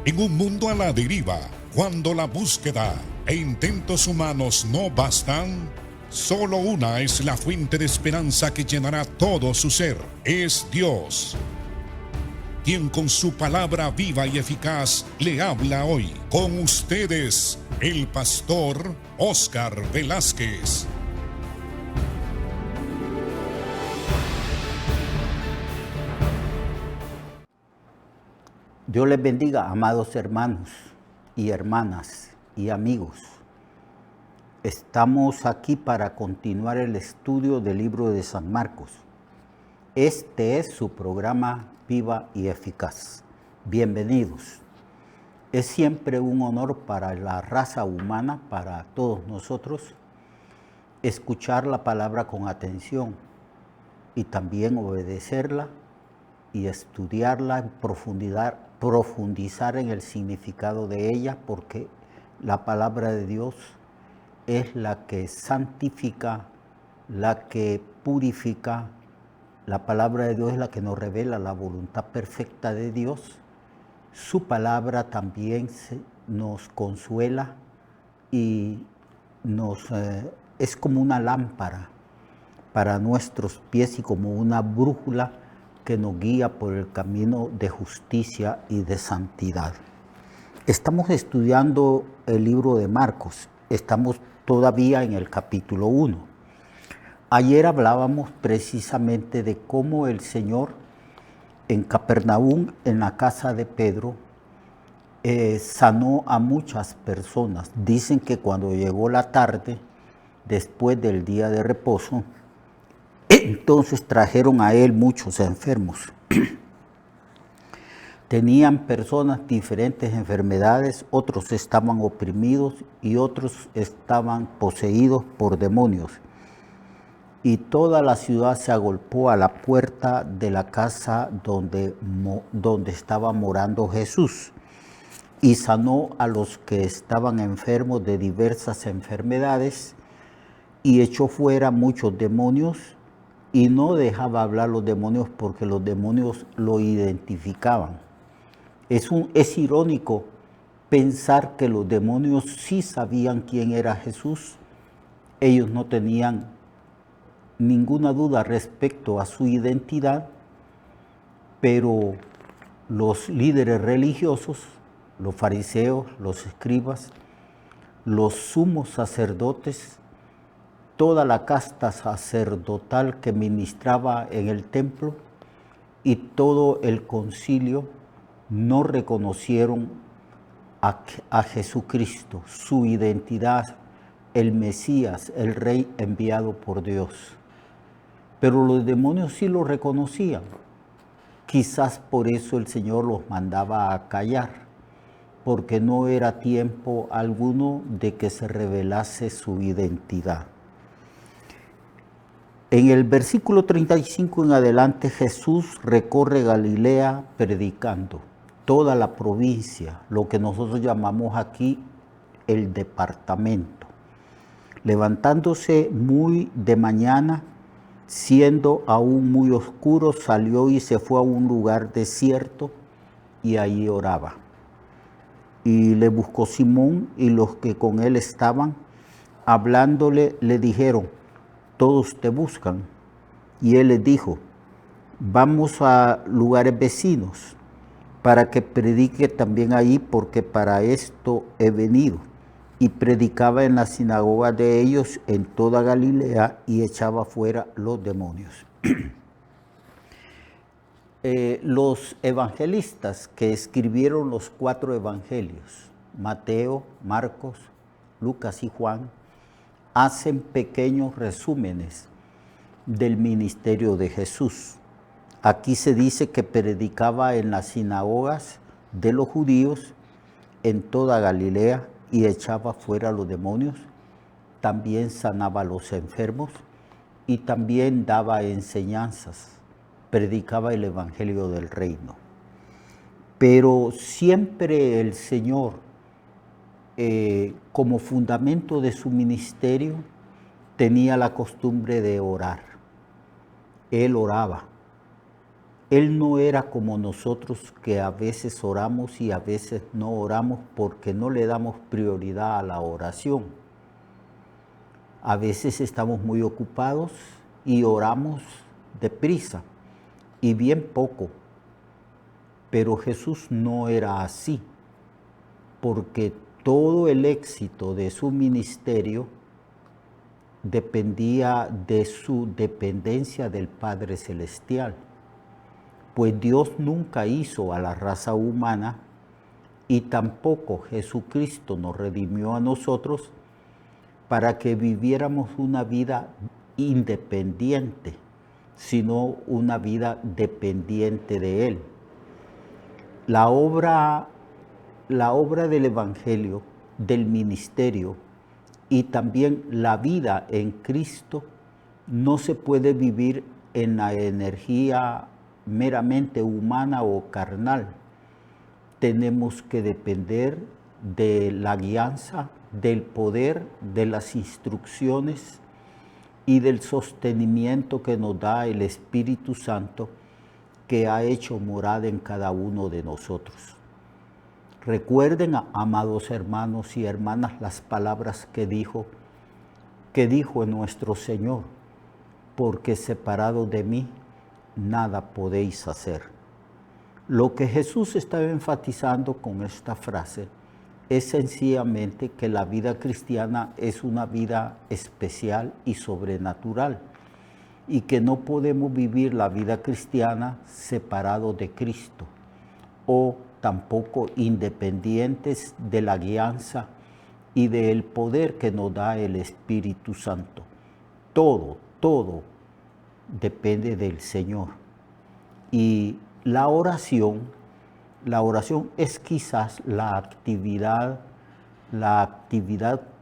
En un mundo a la deriva, cuando la búsqueda e intentos humanos no bastan, solo una es la fuente de esperanza que llenará todo su ser. Es Dios, quien con su palabra viva y eficaz le habla hoy. Con ustedes, el pastor Óscar Velázquez. Dios les bendiga, amados hermanos y hermanas y amigos. Estamos aquí para continuar el estudio del libro de San Marcos. Este es su programa Viva y Eficaz. Bienvenidos. Es siempre un honor para la raza humana, para todos nosotros, escuchar la palabra con atención y también obedecerla y estudiarla, profundizar en el significado de ella, porque la palabra de Dios es la que santifica, la que purifica. La palabra de Dios es la que nos revela la voluntad perfecta de Dios. Su palabra también nos consuela y es como una lámpara para nuestros pies y como una brújula que nos guía por el camino de justicia y de santidad. Estamos estudiando el libro de Marcos. Estamos todavía en el capítulo 1. Ayer hablábamos precisamente de cómo el Señor en Capernaum, en la casa de Pedro, sanó a muchas personas. Dicen que cuando llegó la tarde, después del día de reposo, entonces trajeron a él muchos enfermos. Tenían personas diferentes enfermedades, otros estaban oprimidos y otros estaban poseídos por demonios. Y toda la ciudad se agolpó a la puerta de la casa donde estaba morando Jesús, y sanó a los que estaban enfermos de diversas enfermedades, y echó fuera muchos demonios, y no dejaba hablar los demonios porque los demonios lo identificaban. Es irónico pensar que los demonios sí sabían quién era Jesús. Ellos no tenían ninguna duda respecto a su identidad, pero los líderes religiosos, los fariseos, los escribas, los sumos sacerdotes, toda la casta sacerdotal que ministraba en el templo y todo el concilio no reconocieron a Jesucristo, su identidad, el Mesías, el Rey enviado por Dios. Pero los demonios sí lo reconocían. Quizás por eso el Señor los mandaba a callar, porque no era tiempo alguno de que se revelase su identidad. En el versículo 35 en adelante, Jesús recorre Galilea predicando toda la provincia, lo que nosotros llamamos aquí el departamento. Levantándose muy de mañana, siendo aún muy oscuro, salió y se fue a un lugar desierto y allí oraba. Y le buscó Simón y los que con él estaban, hablándole, le dijeron: todos te buscan. Y él les dijo: vamos a lugares vecinos para que predique también ahí, porque para esto he venido. Y predicaba en las sinagogas de ellos en toda Galilea y echaba fuera los demonios. Los evangelistas que escribieron los 4 evangelios, Mateo, Marcos, Lucas y Juan, hacen pequeños resúmenes del ministerio de Jesús. Aquí se dice que predicaba en las sinagogas de los judíos en toda Galilea y echaba fuera los demonios. También sanaba a los enfermos y también daba enseñanzas, predicaba el evangelio del reino. Pero siempre el Señor, como fundamento de su ministerio, tenía la costumbre de orar. Él oraba. Él no era como nosotros que a veces oramos y a veces no oramos porque no le damos prioridad a la oración. A veces estamos muy ocupados y oramos deprisa y bien poco. Pero Jesús no era así, porque todo el éxito de su ministerio dependía de su dependencia del Padre Celestial. Pues Dios nunca hizo a la raza humana y tampoco Jesucristo nos redimió a nosotros para que viviéramos una vida independiente, sino una vida dependiente de Él. La obra del Evangelio, del ministerio y también la vida en Cristo no se puede vivir en la energía meramente humana o carnal. Tenemos que depender de la guianza, del poder, de las instrucciones y del sostenimiento que nos da el Espíritu Santo, que ha hecho morada en cada uno de nosotros. Recuerden, amados hermanos y hermanas, las palabras que dijo nuestro Señor, porque separado de mí, nada podéis hacer. Lo que Jesús estaba enfatizando con esta frase es sencillamente que la vida cristiana es una vida especial y sobrenatural, y que no podemos vivir la vida cristiana separado de Cristo o tampoco independientes de la guianza y del poder que nos da el Espíritu Santo. Todo depende del Señor. Y la oración es quizás la actividad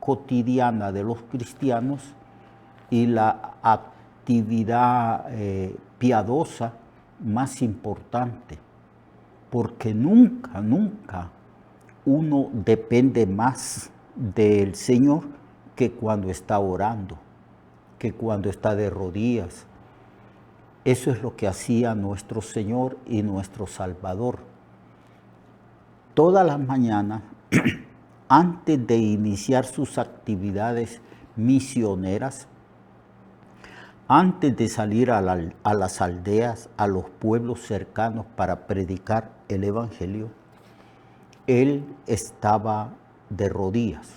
cotidiana de los cristianos y la actividad piadosa más importante, porque nunca uno depende más del Señor que cuando está orando, que cuando está de rodillas. Eso es lo que hacía nuestro Señor y nuestro Salvador. Todas las mañanas, antes de iniciar sus actividades misioneras, antes de salir a las aldeas, a los pueblos cercanos para predicar el Evangelio, Él estaba de rodillas.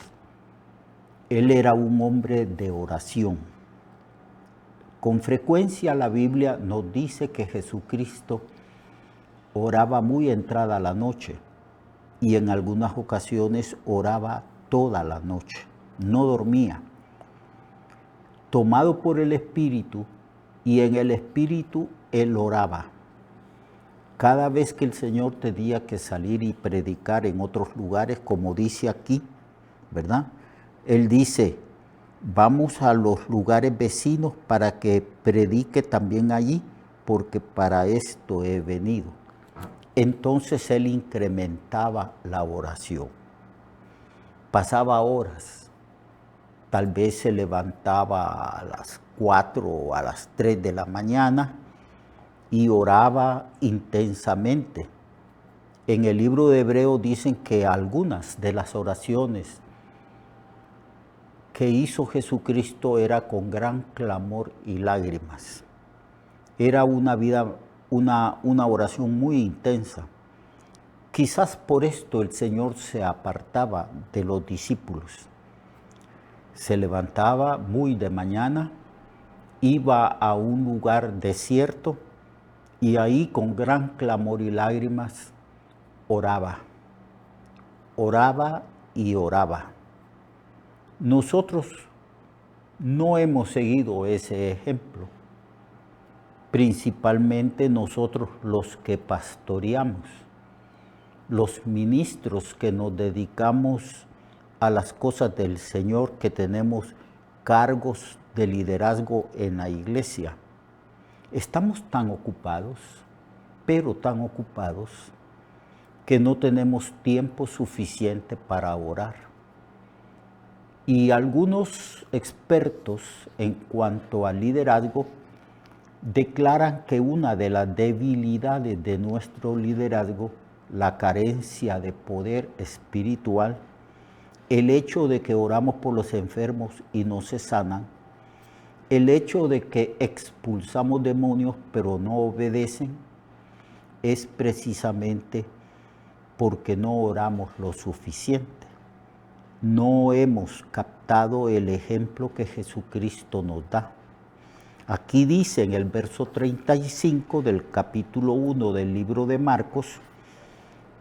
Él era un hombre de oración. Con frecuencia la Biblia nos dice que Jesucristo oraba muy entrada la noche y en algunas ocasiones oraba toda la noche, no dormía. Tomado por el Espíritu, y en el Espíritu Él oraba. Cada vez que el Señor tenía que salir y predicar en otros lugares, como dice aquí, ¿verdad? Él dice, vamos a los lugares vecinos para que predique también allí, porque para esto he venido. Entonces Él incrementaba la oración. Pasaba horas. Tal vez se levantaba a las 4 o a las 3 de la mañana y oraba intensamente. En el libro de Hebreos dicen que algunas de las oraciones que hizo Jesucristo era con gran clamor y lágrimas. Era una oración muy intensa. Quizás por esto el Señor se apartaba de los discípulos. Se levantaba muy de mañana, iba a un lugar desierto y ahí con gran clamor y lágrimas oraba. Oraba y oraba. Nosotros no hemos seguido ese ejemplo, principalmente nosotros los que pastoreamos, los ministros que nos dedicamos a las cosas del Señor, que tenemos cargos de liderazgo en la iglesia. Estamos tan ocupados, pero tan ocupados, que no tenemos tiempo suficiente para orar. Y algunos expertos en cuanto al liderazgo declaran que una de las debilidades de nuestro liderazgo, la carencia de poder espiritual, el hecho de que oramos por los enfermos y no se sanan, el hecho de que expulsamos demonios pero no obedecen, es precisamente porque no oramos lo suficiente. No hemos captado el ejemplo que Jesucristo nos da. Aquí dice en el verso 35 del capítulo 1 del libro de Marcos,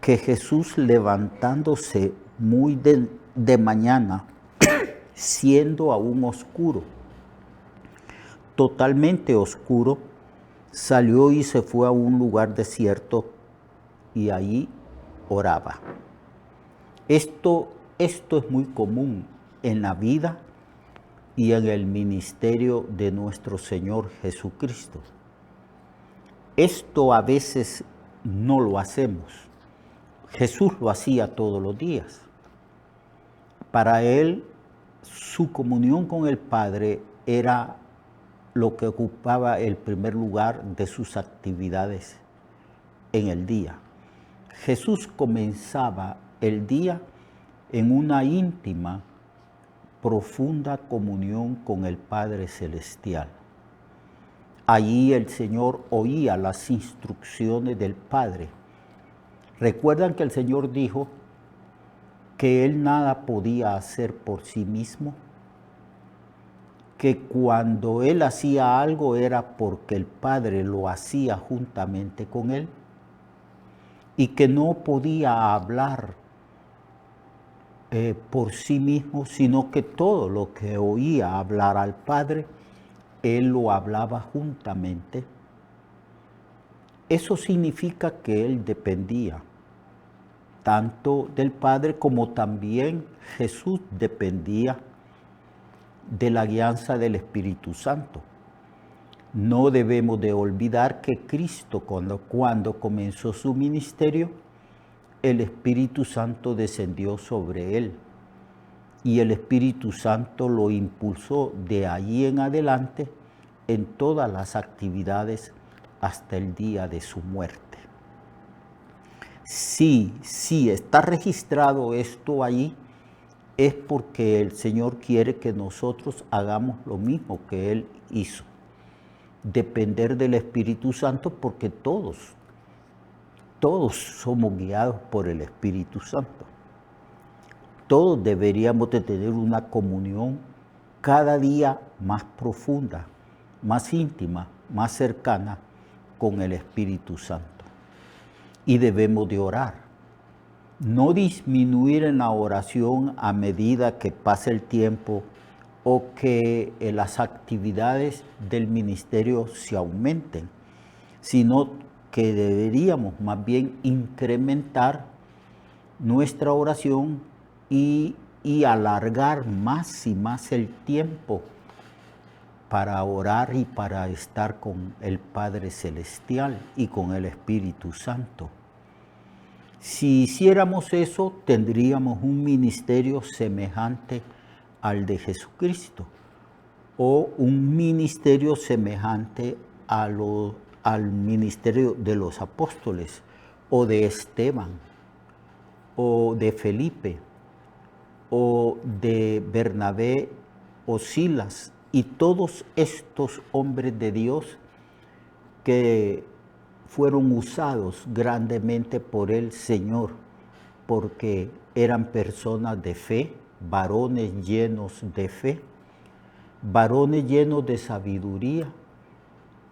que Jesús, levantándose muy de mañana, siendo aún oscuro, totalmente oscuro, salió y se fue a un lugar desierto y allí oraba. Esto es muy común en la vida y en el ministerio de nuestro Señor Jesucristo. Esto a veces no lo hacemos. Jesús lo hacía todos los días. Para él, su comunión con el Padre era lo que ocupaba el primer lugar de sus actividades en el día. Jesús comenzaba el día en una íntima, profunda comunión con el Padre Celestial. Allí el Señor oía las instrucciones del Padre. ¿Recuerdan que el Señor dijo que Él nada podía hacer por sí mismo? Que cuando Él hacía algo era porque el Padre lo hacía juntamente con Él y que no podía hablar por sí mismo, sino que todo lo que oía hablar al Padre, Él lo hablaba juntamente. Eso significa que Él dependía tanto del Padre como también Jesús dependía de la guianza del Espíritu Santo. No debemos de olvidar que Cristo, cuando comenzó su ministerio, el Espíritu Santo descendió sobre él y el Espíritu Santo lo impulsó de allí en adelante en todas las actividades hasta el día de su muerte. Si está registrado esto allí, es porque el Señor quiere que nosotros hagamos lo mismo que Él hizo. Depender del Espíritu Santo, porque todos somos guiados por el Espíritu Santo. Todos deberíamos de tener una comunión cada día más profunda, más íntima, más cercana con el Espíritu Santo. Y debemos de orar. No disminuir en la oración a medida que pasa el tiempo o que las actividades del ministerio se aumenten, sino que deberíamos más bien incrementar nuestra oración y alargar más y más el tiempo para orar y para estar con el Padre Celestial y con el Espíritu Santo. Si hiciéramos eso, tendríamos un ministerio semejante al de Jesucristo o un ministerio semejante al ministerio de los apóstoles o de Esteban o de Felipe o de Bernabé o Silas y todos estos hombres de Dios que fueron usados grandemente por el Señor porque eran personas de fe, varones llenos de fe, varones llenos de sabiduría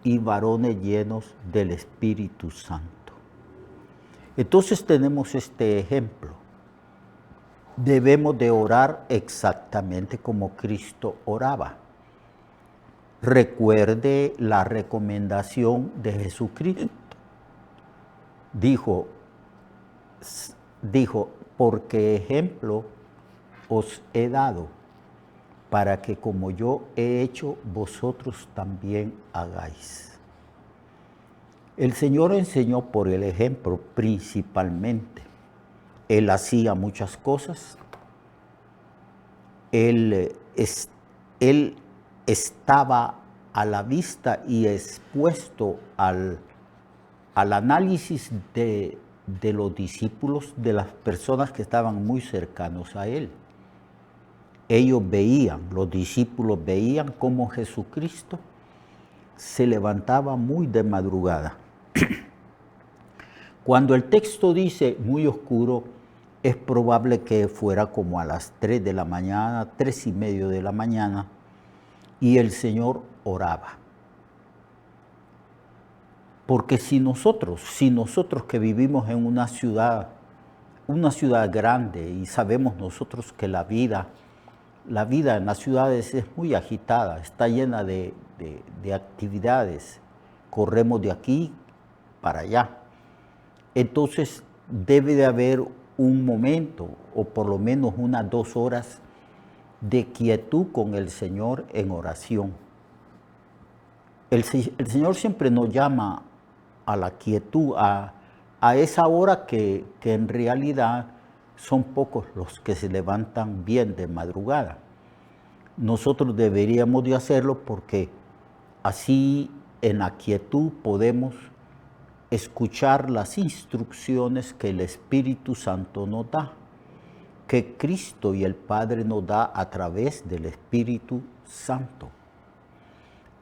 y varones llenos del Espíritu Santo. Entonces tenemos este ejemplo. Debemos de orar exactamente como Cristo oraba. Recuerde la recomendación de Jesucristo. Dijo, porque ejemplo os he dado, para que como yo he hecho, vosotros también hagáis. El Señor enseñó por el ejemplo principalmente. Él hacía muchas cosas. Él estaba a la vista y expuesto al análisis de los discípulos, de las personas que estaban muy cercanos a él. Ellos veían, los discípulos veían cómo Jesucristo se levantaba muy de madrugada. Cuando el texto dice muy oscuro, es probable que fuera como a las 3 de la mañana, 3:30 de la mañana, y el Señor oraba. Porque si nosotros que vivimos en una ciudad grande, y sabemos nosotros que la vida en las ciudades es muy agitada, está llena de actividades, corremos de aquí para allá. Entonces debe de haber un momento, o por lo menos unas 2 horas, de quietud con el Señor en oración. El Señor siempre nos llama a la quietud, a esa hora que en realidad son pocos los que se levantan bien de madrugada. Nosotros deberíamos de hacerlo porque así en la quietud podemos escuchar las instrucciones que el Espíritu Santo nos da, que Cristo y el Padre nos da a través del Espíritu Santo.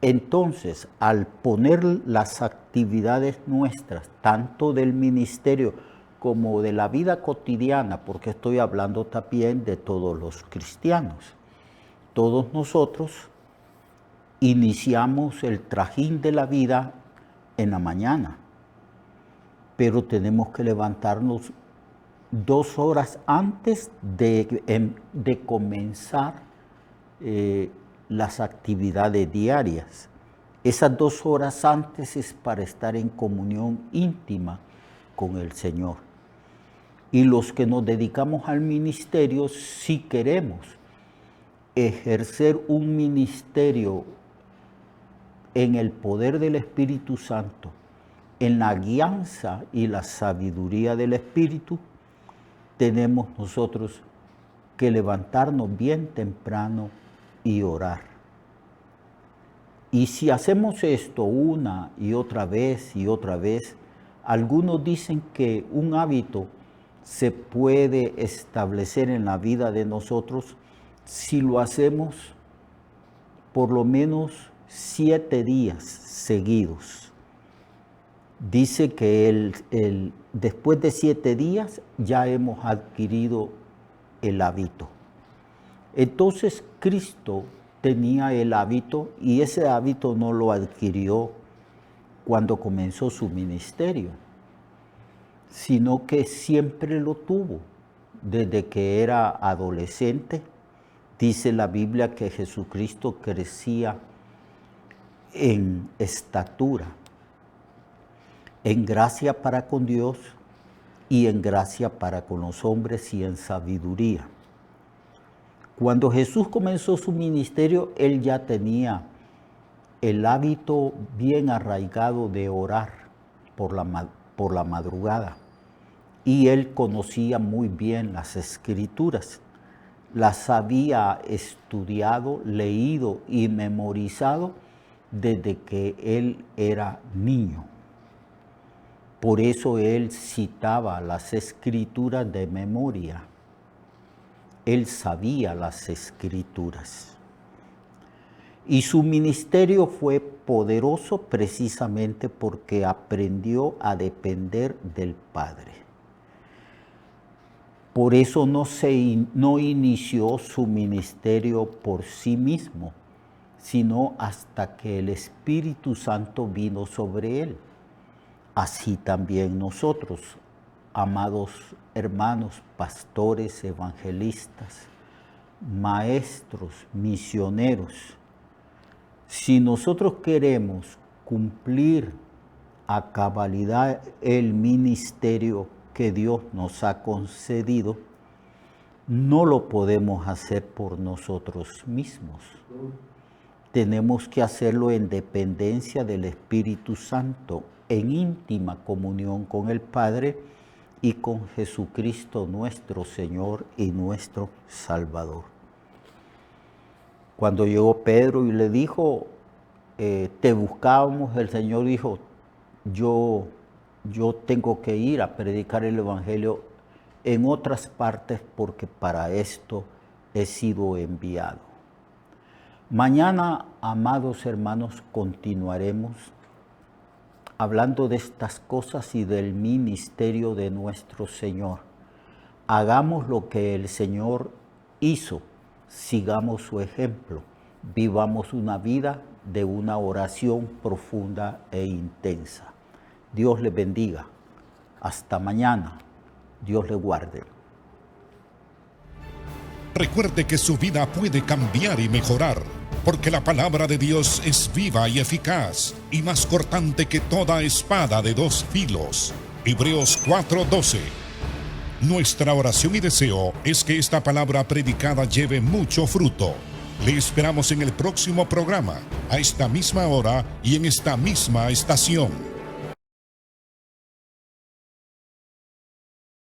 Entonces, al poner las actividades nuestras, tanto del ministerio como de la vida cotidiana, porque estoy hablando también de todos los cristianos, todos nosotros iniciamos el trajín de la vida en la mañana, pero tenemos que levantarnos 2 horas antes de comenzar las actividades diarias. Esas 2 horas antes es para estar en comunión íntima con el Señor. Y los que nos dedicamos al ministerio, si queremos ejercer un ministerio en el poder del Espíritu Santo, en la guianza y la sabiduría del Espíritu, tenemos nosotros que levantarnos bien temprano y orar. Y si hacemos esto una y otra vez, algunos dicen que un hábito se puede establecer en la vida de nosotros si lo hacemos por lo menos 7 días seguidos. Dice que después de 7 días ya hemos adquirido el hábito. Entonces Cristo tenía el hábito y ese hábito no lo adquirió cuando comenzó su ministerio, sino que siempre lo tuvo desde que era adolescente. Dice la Biblia que Jesucristo crecía en estatura, en gracia para con Dios y en gracia para con los hombres y en sabiduría. Cuando Jesús comenzó su ministerio, él ya tenía el hábito bien arraigado de orar por la madrugada. Y él conocía muy bien las Escrituras. Las había estudiado, leído y memorizado desde que él era niño. Por eso él citaba las Escrituras de memoria. Él sabía las Escrituras. Y su ministerio fue poderoso precisamente porque aprendió a depender del Padre. Por eso no inició su ministerio por sí mismo, sino hasta que el Espíritu Santo vino sobre él. Así también nosotros, amados hermanos, pastores, evangelistas, maestros, misioneros, si nosotros queremos cumplir a cabalidad el ministerio que Dios nos ha concedido, no lo podemos hacer por nosotros mismos. Tenemos que hacerlo en dependencia del Espíritu Santo, en íntima comunión con el Padre y con Jesucristo nuestro Señor y nuestro Salvador. Cuando llegó Pedro y le dijo, te buscábamos, el Señor dijo, yo tengo que ir a predicar el Evangelio en otras partes porque para esto he sido enviado. Mañana, amados hermanos, continuaremos hablando de estas cosas y del ministerio de nuestro Señor. Hagamos lo que el Señor hizo, sigamos su ejemplo, vivamos una vida de una oración profunda e intensa. Dios les bendiga. Hasta mañana. Dios les guarde. Recuerde que su vida puede cambiar y mejorar, porque la palabra de Dios es viva y eficaz, y más cortante que toda espada de dos filos. Hebreos 4:12. Nuestra oración y deseo es que esta palabra predicada lleve mucho fruto. Le esperamos en el próximo programa, a esta misma hora y en esta misma estación.